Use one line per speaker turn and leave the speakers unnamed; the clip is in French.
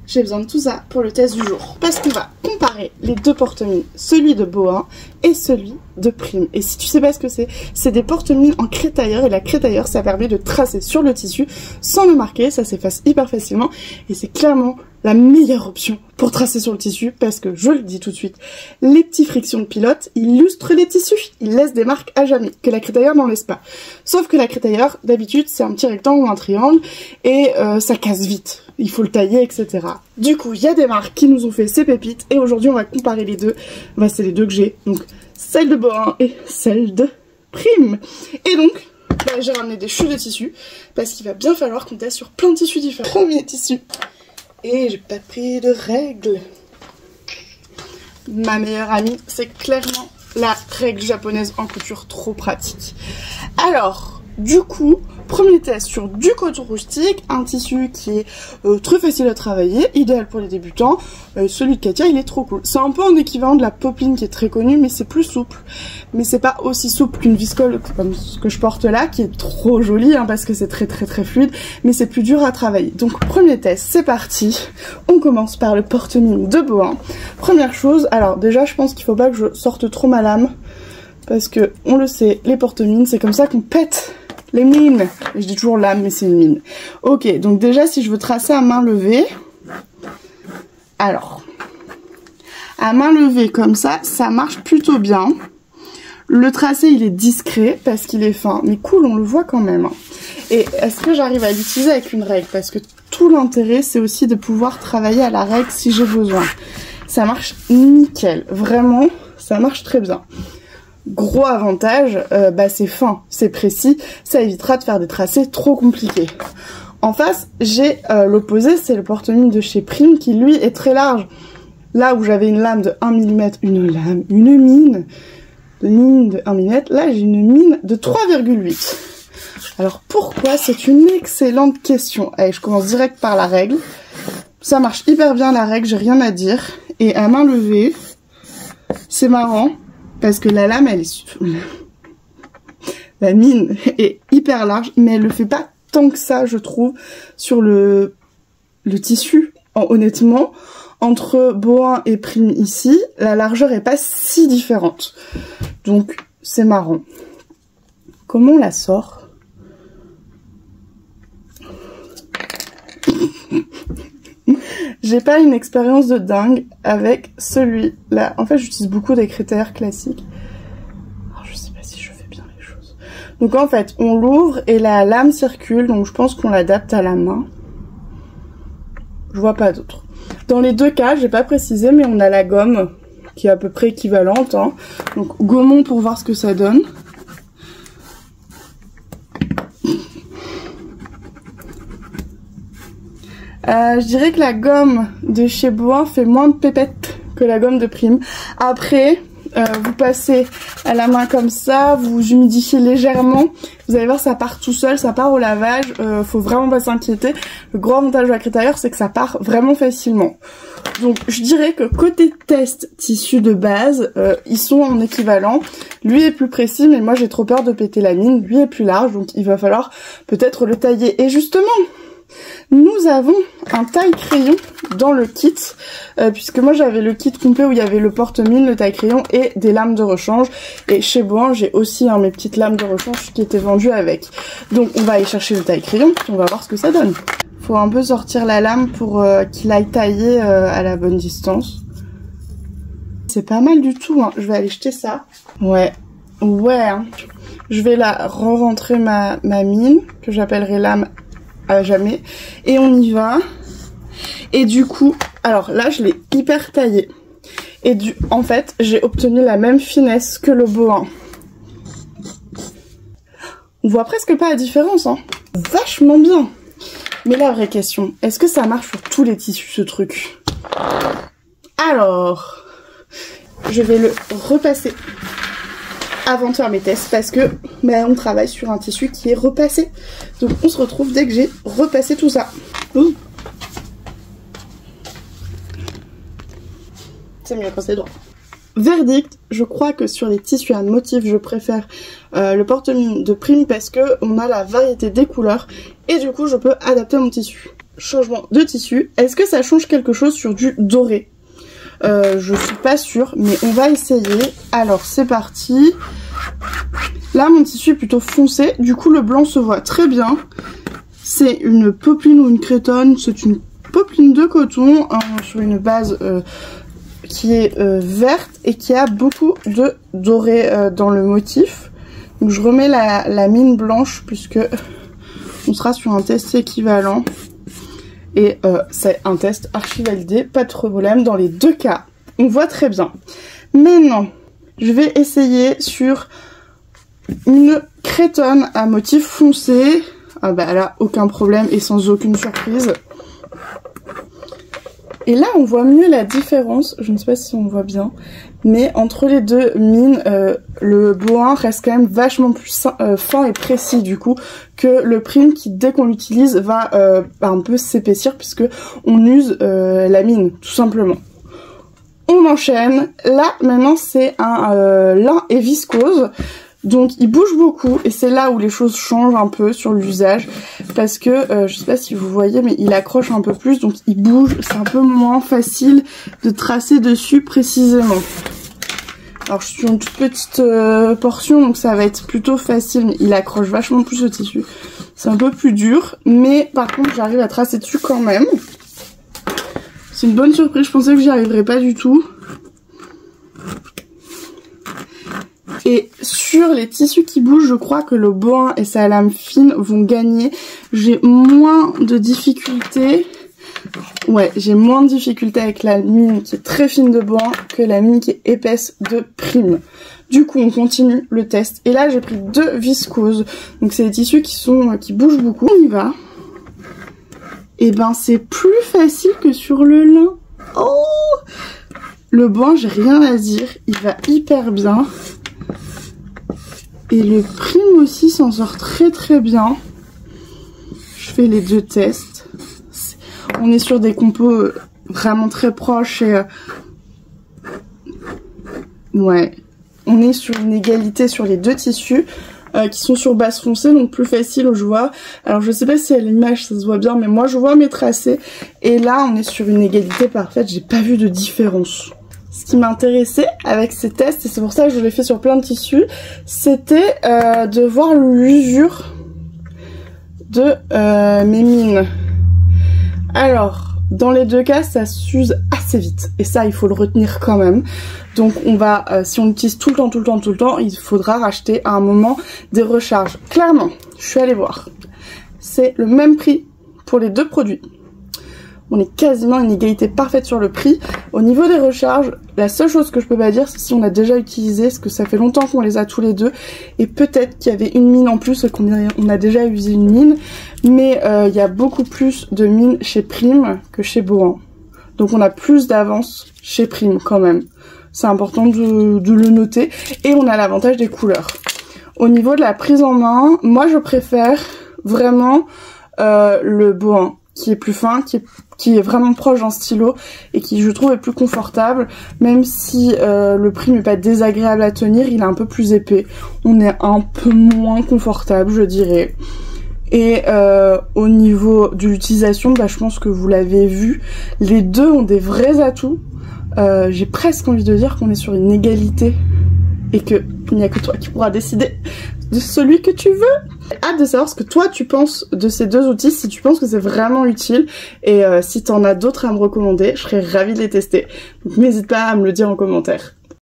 j'ai besoin de tout ça pour le test du jour. Parce qu'on va comparer les deux porte-mines, celui de Boa et celui de Prime. Et si tu sais pas ce que c'est des porte-mines en crétailleur. Et la crétailleur, ça permet de tracer sur le tissu sans le marquer. Ça s'efface hyper facilement. Et c'est clairement la meilleure option pour tracer sur le tissu. Parce que, je le dis tout de suite, les petits frictions de pilote, ils lustrent les tissus. Ils laissent des marques à jamais, que la crétailleur n'en laisse pas. Sauf que la crétailleur, d'habitude, c'est un petit rectangle ou un triangle. Et ça casse vite. Il faut le tailler, etc. Du coup, il y a des marques qui nous ont fait ces pépites. Et aujourd'hui, on va comparer les deux. Bah, c'est les deux que j'ai. Donc, celle de Boa et celle de Prime. Et donc, bah, j'ai ramené des chutes de tissu. Parce qu'il va bien falloir qu'on teste sur plein de tissus différents. Premier tissu. Et j'ai pas pris de règles. Ma meilleure amie, c'est clairement la règle japonaise en couture. Trop pratique. Alors, du coup... Premier test sur du coton rustique, un tissu qui est très facile à travailler, idéal pour les débutants. Celui de Katia, il est trop cool. C'est un peu un équivalent de la popeline qui est très connue, mais c'est plus souple. Mais c'est pas aussi souple qu'une viscole comme ce que je porte là, qui est trop jolie, hein, parce que c'est très fluide, mais c'est plus dur à travailler. Donc premier test, c'est parti. On commence par le porte-mine de Boa. Première chose, alors déjà je pense qu'il faut pas que je sorte trop ma lame, parce que on le sait, les porte-mines, c'est comme ça qu'on pète les mines. Je dis toujours lame, mais c'est une mine. Ok, donc déjà, si je veux tracer à main levée... Alors, à main levée comme ça, ça marche plutôt bien. Le tracé, il est discret parce qu'il est fin. Mais cool, on le voit quand même. Et est-ce que j'arrive à l'utiliser avec une règle? Parce que tout l'intérêt, c'est aussi de pouvoir travailler à la règle si j'ai besoin. Ça marche nickel. Vraiment, ça marche très bien. Gros avantage, bah c'est fin, c'est précis, ça évitera de faire des tracés trop compliqués. En face, j'ai l'opposé, c'est le porte-mine de chez Prime qui lui est très large. Là où j'avais une lame de 1 mm, une mine de 1 mm, là j'ai une mine de 3,8. Alors pourquoi? C'est une excellente question. Allez, je commence direct par la règle. Ça marche hyper bien la règle, j'ai rien à dire. Et à main levée, c'est marrant. Parce que la lame, elle est... La mine est hyper large, mais elle le fait pas tant que ça, je trouve, sur le tissu. Honnêtement, entre Boa et Prime ici, la largeur est pas si différente. Donc, c'est marrant. Comment on la sort? J'ai pas une expérience de dingue avec celui-là. En fait, j'utilise beaucoup des crétailleurs classiques. Alors, je sais pas si je fais bien les choses. Donc, en fait, on l'ouvre et la lame circule. Donc, je pense qu'on l'adapte à la main. Je vois pas d'autre. Dans les deux cas, j'ai pas précisé, mais on a la gomme qui est à peu près équivalente. Hein. Donc, gommons pour voir ce que ça donne. Je dirais que la gomme de chez Boa fait moins de pépettes que la gomme de Prime. Après, vous passez à la main comme ça, vous humidifiez légèrement. Vous allez voir, ça part tout seul, ça part au lavage. Faut vraiment pas s'inquiéter. Le gros avantage de la crétailleur, c'est que ça part vraiment facilement. Donc, je dirais que côté test tissu de base, ils sont en équivalent. Lui est plus précis, mais moi j'ai trop peur de péter la mine. Lui est plus large, donc il va falloir peut-être le tailler. Et justement, nous avons un taille-crayon dans le kit, puisque moi j'avais le kit complet où il y avait le porte-mine, le taille-crayon et des lames de rechange. Et chez Boa, j'ai aussi mes petites lames de rechange qui étaient vendues avec. Donc on va aller chercher le taille-crayon, puis on va voir ce que ça donne. Faut un peu sortir la lame pour qu'il aille tailler à la bonne distance. C'est pas mal du tout, hein. Je vais aller jeter ça. Ouais, hein. Je vais là re-rentrer ma mine, que j'appellerai lame à jamais, et on y va. Et du coup, alors là je l'ai hyper taillé, et en fait j'ai obtenu la même finesse que le Boa. On voit presque pas la différence, hein. Vachement bien. Mais la vraie question, est-ce que ça marche sur tous les tissus ce truc? Alors, je vais le repasser avant de faire mes tests parce que on travaille sur un tissu qui est repassé. Donc on se retrouve dès que j'ai repassé tout ça. Ouh. C'est mieux quand c'est droit. Verdict, je crois que sur les tissus à motif, je préfère le porte-mine de Prime parce que on a la variété des couleurs et du coup je peux adapter mon tissu. changement de tissu. Est-ce que ça change quelque chose sur du doré? Je suis pas sûre, mais on va essayer. Alors c'est parti. Là mon tissu est plutôt foncé, du coup le blanc se voit très bien. C'est une popeline ou une crétonne, c'est une popeline de coton sur une base qui est verte et qui a beaucoup de doré dans le motif. Donc je remets la mine blanche puisque on sera sur un test équivalent. Et c'est un test archi validé, pas de problème dans les deux cas. On voit très bien. Maintenant, je vais essayer sur une crétonne à motif foncé. Ah bah là, aucun problème et sans aucune surprise. Et là, on voit mieux la différence, je ne sais pas si on voit bien, mais entre les deux mines, le boa reste quand même vachement plus fin et précis du coup que le prime qui, dès qu'on l'utilise, va un peu s'épaissir puisque on use la mine, tout simplement. On enchaîne. Là, maintenant, c'est un lin et viscose. Donc il bouge beaucoup et c'est là où les choses changent un peu sur l'usage parce que je sais pas si vous voyez mais il accroche un peu plus donc il bouge, c'est un peu moins facile de tracer dessus précisément. Alors je suis une toute petite portion donc ça va être plutôt facile mais il accroche vachement plus le tissu. C'est un peu plus dur mais par contre j'arrive à tracer dessus quand même. C'est une bonne surprise, je pensais que j'y arriverais pas du tout. Et sur les tissus qui bougent, je crois que le boa et sa lame fine vont gagner. J'ai moins de difficultés. Ouais, j'ai moins de difficultés avec la mine qui est très fine de boa que la mine qui est épaisse de prime. Du coup, on continue le test. Et là, j'ai pris 2 viscoses. Donc, c'est des tissus qui bougent beaucoup. On y va. Et ben, c'est plus facile que sur le lin. Oh! Le boa, j'ai rien à dire. Il va hyper bien. Et le prime aussi s'en sort très très bien. Je fais les 2 tests. On est sur des compos vraiment très proches et ouais, on est sur une égalité sur les 2 tissus qui sont sur base foncée, donc plus facile je vois. Alors je sais pas si à l'image ça se voit bien, mais moi je vois mes tracés. Et là on est sur une égalité parfaite, j'ai pas vu de différence. Ce qui m'intéressait avec ces tests, et c'est pour ça que je l'ai fait sur plein de tissus, c'était de voir l'usure de mes mines. Alors, dans les 2 cas, ça s'use assez vite. Et ça, il faut le retenir quand même. Donc on va, si on l'utilise tout le temps, il faudra racheter à un moment des recharges. Clairement, je suis allée voir. C'est le même prix pour les 2 produits. On est quasiment une égalité parfaite sur le prix. Au niveau des recharges, la seule chose que je peux pas dire, c'est si on a déjà utilisé, parce que ça fait longtemps qu'on les a tous les deux, et peut-être qu'il y avait une mine en plus, qu'on a déjà usé une mine, mais il y a beaucoup plus de mines chez Prime que chez Boa. Donc on a plus d'avance chez Prime quand même. C'est important de le noter, et on a l'avantage des couleurs. Au niveau de la prise en main, moi je préfère vraiment le Boa, qui est plus fin, qui est vraiment proche d'un stylo et qui je trouve est plus confortable, même si le prime n'est pas désagréable à tenir, il est un peu plus épais, on est un peu moins confortable je dirais. Et au niveau de l'utilisation, bah, je pense que vous l'avez vu, les 2 ont des vrais atouts. J'ai presque envie de dire qu'on est sur une égalité et qu'il n'y a que toi qui pourras décider de celui que tu veux. J'ai hâte de savoir ce que toi tu penses de ces 2 outils, si tu penses que c'est vraiment utile et si t'en as d'autres à me recommander, je serais ravie de les tester. Donc n'hésite pas à me le dire en commentaire.